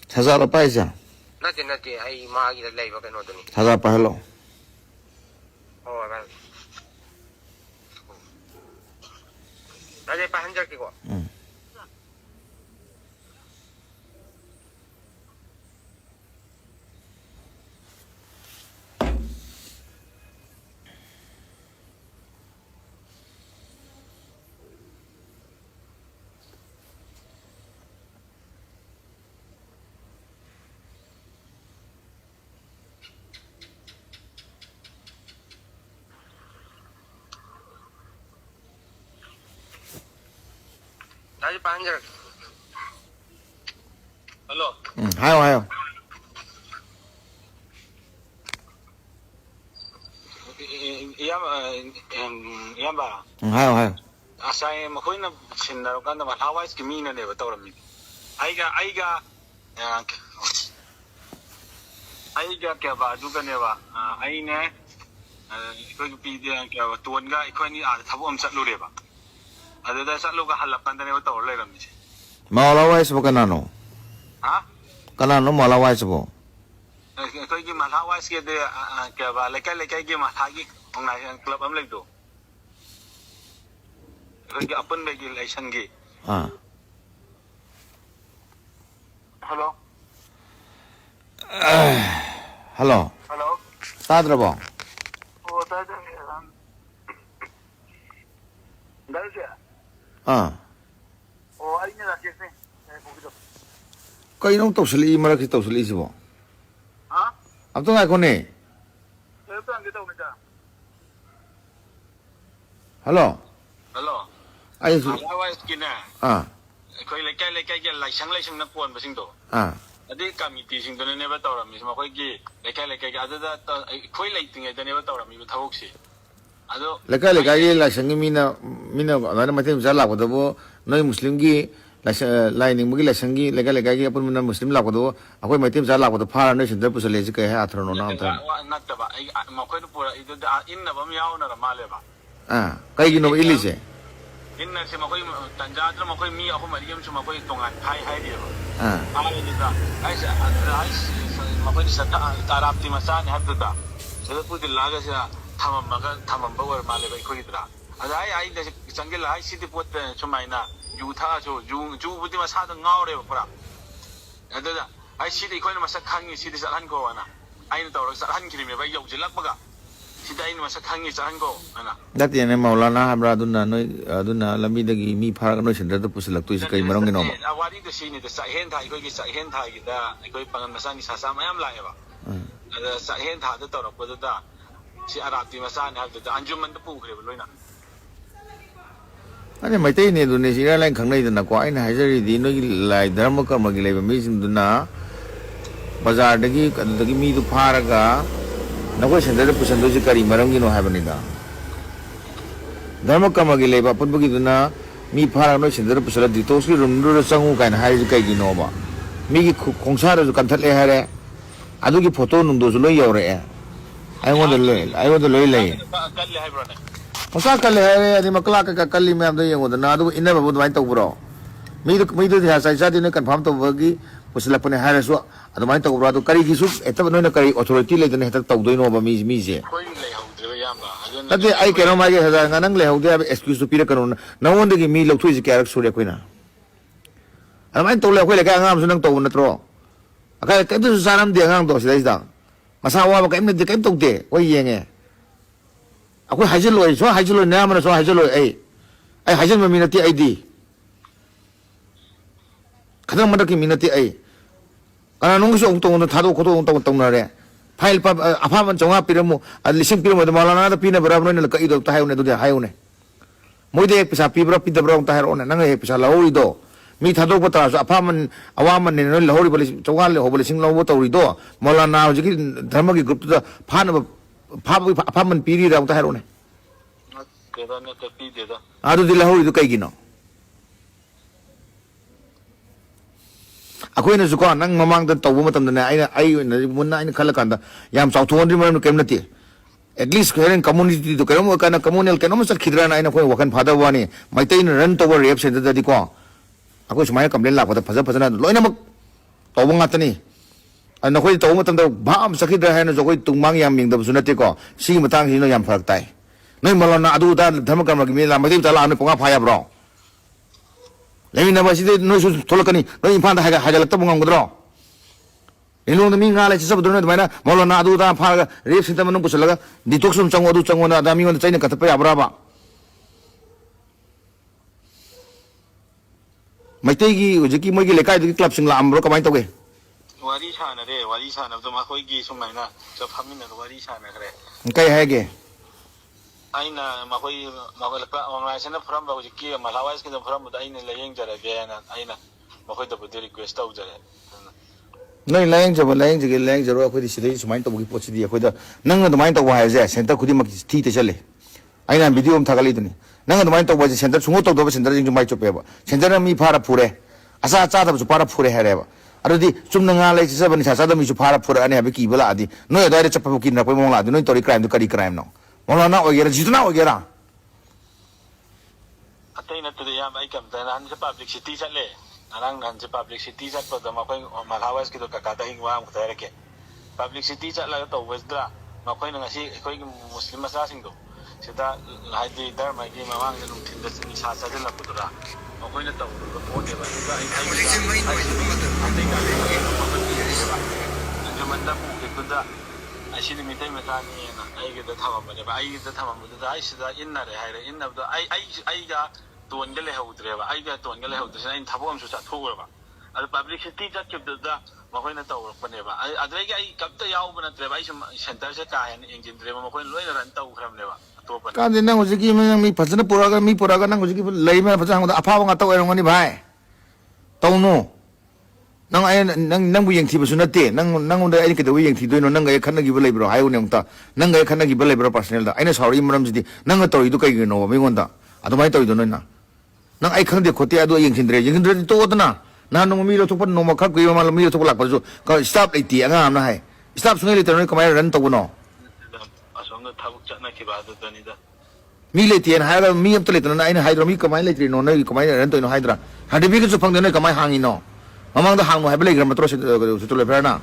사자로 빠이자. 나한테 아이 마기를 레이버 그노더니. 사자 빠헬로. 맞아. 나중에 빠 한절 끼고. 응. 나중에 빠 한절. Hello. 응, 하요. Iyamba. 응, 하요. Asai makoina sinaro kanda malawais kimina ne batawrami. Aiga kya ba du kane ba ai ne koi pi de kya ba tuan ga ikoi ni a thabu am chatlu re ba. Adada chatlu ga halap kanda ne batawr le rami. Malawais bo kanano. Ha? Kanano malawais bo. Koi ki malawais ke de kya ba lekai ki malagi ongai club am lek do. Koi ki apun bagi license gi. Hello. Hello. Hello. 따들어봐. 따뜻해. 나르지야. 아니냐 나겠네. 보기도. Kainong tawsali marak tawsali sibo. 아? Abto nga ko ni. 일단 kita 오면자. Hello. Hello. Ay su. Lawa skina. Koi lekai ke laisang na puan basing do. Adi committee sing do ne ba tawrami ma koi ki lekai ke adada koi lighting eda ne ba tawrami ba thawok si. Ado Lekai la sangi mina ana matem jala ko do noi muslim gi lainin mugi la sangi lekai gi apun mina muslim la ko do akoi matem jala ko do phara noi sindar pusale ji kai ha athro no na ta. Nakta ba ma koi no pura ida inna ba mi yauna ra male ba. Kai gi no ili se. Inna se ma koi tanjadra ma koi mi ako mariyam su ma koi tongan hai di ba. Ai ni da. Ai ma koi sa tarapti masan habda da. Sada pudi laga sa tamamba war male ba koi dra. Ada ai da sangil ai sidi pot chumaina yu tha jo ju budi ma sa da ngaure ba pura. Ada da ai sidi koi ma sa khangi sidi sa han ko wana. Ai na tawra sa han kirime ba yau jilak baga. Sida ai ma sa khangi sa han ko ana. Dati ne maulana hamra aduna lambi dagi mi phara no sindar to pusilak tu is kai marong no. Awari da sini da sa hen thai koi ki sa hen thai ki da koi pangan masani sa sa mayam la ba. Ada sa hen tha da tawra ko da si arati masani ha da anjuman da pu khre loina. Ani mai tai ne du ne sira lain khangnai da na ko ai na haijari di no lai dharma karma gi leba mi sim du na bazar dagi kadagi mi du phara ga na ko sindar pusan do ji kari marong gi no ha bani da dharma karma gi leba pun bagi du na mi phara no sindar pusala di to sri rum ru sangu kai na hai ji kai gi no ba mi gi khongsa ra ju kan that le ha re adu gi photo nung do ju loi yaw re ai ngon de loi lai Kal le hai bro ne. Masa kali hari ni makla ka kali me am yang udah nado ina babu main tau bro. Mi tu dia sai sai ni confirm tau bagi pusla pune hari so ado main tau bro ado kari gisu eta no na kari authority le ne tau doi no ba mi je. Koi le hau de ya ba. Tadi ai kero mai ge hada nganang le hau de excuse tu pira kanon na wonde gi mi lo thui ji karak sure koina. Ado main tau le koi le ka ngam sunang tau na tro. Akai ka tu saram dia ngang do sidai da. Masa wa ba ka im de ka im tau de oi yenge. Aku hasil lo ni mana so hasil lo hasil meminati ID. Kadang mana ki minati karena nunggu so untung thado koto untung nare. File pa apa man jonga piramu lising piramu malah na pina berapa ni ka ido tahay ne do hayo ne. Mo de pisa pibra pida bro tahay one nang pisa lawo ido. Mi thado ko ta so apa man awaman ne lahori bali jonga le hobali sing lawo to ido malah na jiki dharma ki group to phan apa man piri ra tahay one. Keda ne ka pi de da. Ado di lahori do kai gino. Aku ini suka nang mamang dan tahu macam mana ai muna ini kalau kanda yang South Wonder mana kem nanti at least keren community itu kerana karena communal kerana masa khidran ai na kau wakan pada wani mai tai run to rep center tadi ko aku semuanya komplain lah pada pasal na loina mak tàu băng ngắt này nó khơi tàu mà tầm đầu bám sắc khi đây nó rồi khơi tung mang yam miếng đập xuống nát có xí mà tang thì nó yam phật tay nơi mà nó adu ta tham cái mà cái làm mấy ta làm nó phong phaya bro lấy mình nói gì nó số thôi cái này nó impan ta hay là tập băng ngắt rồi ini long demi ngalai sisa betul ni, mana malu na adu ta phá rep sinta manung kusalaga detox sum changu adu changu na dami ngon chai na kata pa abra ba mai te gi ujiki moi gi lekai du club sing la amro kamai to ge wari chana to ma khoi gi sum mai na cha phamin na wari chana kare kai hai ge aina ma khoi la online sana from ba ujiki malawais ke from da aina la yeng jara ge na aina ma khoi to bu request au jara noi laeng jaro akhoi di sidai sumai to gi pochi di akhoi da nang na mai to wa hai je center khudi mak thi te chale aina video am thagali duni nang na mai to wa center sungo to do center jing mai chope ba center na mi phara phure asa cha da su phara phure hai ba adudi chum na nga lai sa ban sa da mi su phara phure ani ha ki bala adi noi da re chapa ki na poi mong la di noi tori crime do kari crime no mong na o gera jitna o gera atai na to ya mai kam ta nan sa public city chale anang nan sa public city chat pa da ma khoi malawais ki do ka ta hing wa am ta re ke public city chat la to wesdra ma khoi na ngasi khoi muslim masa sing do sida haidi dar mai gi ma wang lum thin da sing sa sa de la putra ma khoi na to do po de ba ga ai ai man da pu ke kuda ai shi mi tai ma ta ni na ai ge da thawa ba ba ai da thawa mu da ai sida inna re hai re inna da ai ga tuan ga le haudre ba ai ga tuan ga le haudre sai in thabo am su sa thu ba al public city chat ke da ma khoi na to pa ne ba adre ga ai kap ta yaw ba na tre ba ai center se ka yan engine tre ma khoi loi na ran tau khram ne ba to pa ka de nang ujiki mi phajana puraga mi puraga nang ujiki lei ma phajang da apha nga to erong ni bhai to no nang ai nang bu yeng thi ba su na te nang unda ai ke do yeng thi do no nang ga khan gi ba lei bro ai ne ta nang ga khan gi ba lei bro personal da ai na sorry maram ji nang ga to i do kai gi no mi ngon da adu mai to i do no na nang ai khang de khote adu yeng thin dre to da na no mi lo thok pa no ma khak gi ma lo mi lo thok lak pa su ka stop lai ti anga am na hai stop sungai le to no kamai ran to no asong na thabuk chat na ki ba do ni da mi le ti an hai ga mi am to le to na ai na hai ro mi kamai le tri no na kamai ran to no hai dra ha de bi ke su phang de no kamai hang i no mamang da hang no hai ba le gram tro se to le phra na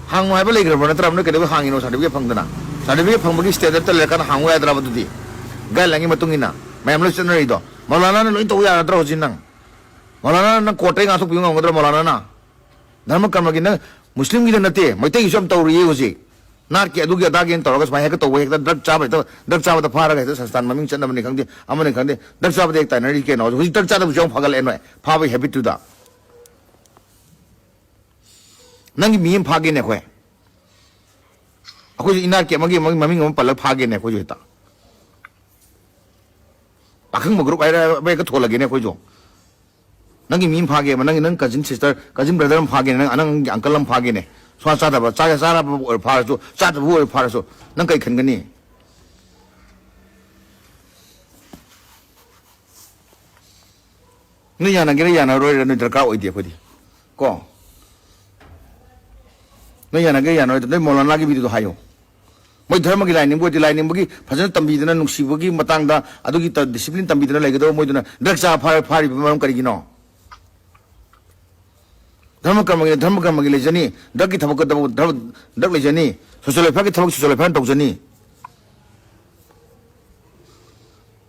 hang no hai ba le gram na tra no ke de hang i no sa de bi phang da na sa de bi phang ba gi state ta le kan hang wa dra ba tu di ga langi matung ina mayam lo chen ri do malana na lo to ya dra ho jin nang malana na kotai nga thok pi ngam dra malana na dharma karma gi na muslim gi na te mai te gi som to ri ho ji na ke du gi da gen to ga sai ha ka to we da drug cha ba da phara ga sansthan maming chen na ni khang de amane khang de drug cha ba de ta na ri ke no hu drug cha da bu jong phagal en noi pha ba habit tu da nang gi mi pha ge ne khwe akoi ina ke magi maming ngam pal pha ge ne khoi ta akhang mo group ai ra ba ka thola ge ne khoi jo nang gi mi pha ge ma nang nang cousin sister cousin brother pha ge nang anang uncle lam pha ge ne swa sa da ba cha ra ba pha so cha da bu pha so nang kai khan ga ni ni ya na ge ya na ro ra ni darka oi de khodi ko ni ya na ge ya na de mo lan la gi bi do hayo moi dharma gi line bo di line bo gi phajana tambi dana nungsi bo gi matang da adu gi discipline tambi dana lai ge do moi dana drug cha phari maram kari gi no dharma karma gi le jani drug gi thabak da drug le jani social life gi thabak social life to jani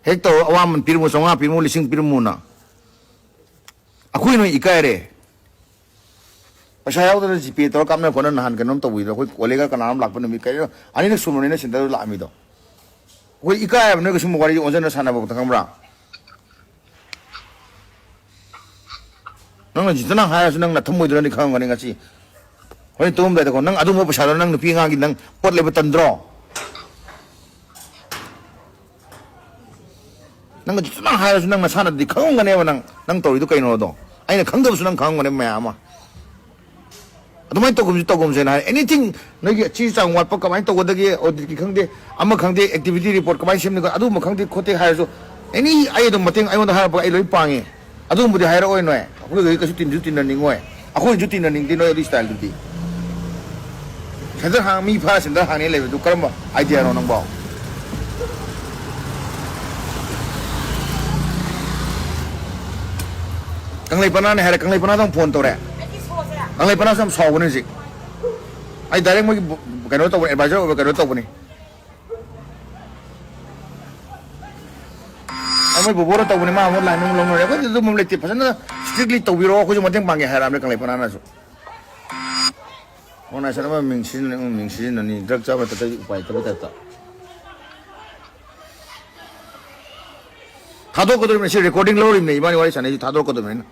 hek to awam pirmu songa pirmu lising pirmu na akhui no ikai re pasha yaw da ji pe to kam na konan han kanom to wi do koi kolega ka nam lak pa mi kai ani na sumone na sin da la mi do koi ikai am ne ko sum wari onjan na sana ba ta kamra nang ji tana ha nang na thumoi do ni khang ngani ngasi hoi tum da ko nang adu mo pasha nang nupi nga gi nang pot le ba tandro nang ji tana ha nang na sana di khang ngane ba nang to ri do kai no do ai na khang da su nang khang ngane ma ma adumai to gum se na anything no gi chi chang wat pa kamai to da gi audit ki khang de ama khang de activity report kamai sem ni adu ma khang de khote ha so any ai do mating ai on da ha ba ai loi pange adu mu de ha ra oi no aku gi ka su tin na ning oi aku ju tin na ning di no di style di center hang mi pha center hang ne le du karam idea no nang ba Kang lay pana ne hara kang lay pana tong phone to re kang lay pana sam saw ne si ai direct mo kano to advisor kano to ni ai mo bo ro to ni ma mo line mo long re ko to mo le ti phasana strictly to biro ko jo mateng pang hara me kang lay pana na so ona sa ma ming sin ni drug cha ba ta upai ta 다도 거들면 시 레코딩 로우입니다. 이번에 와이 전에 다도 거들면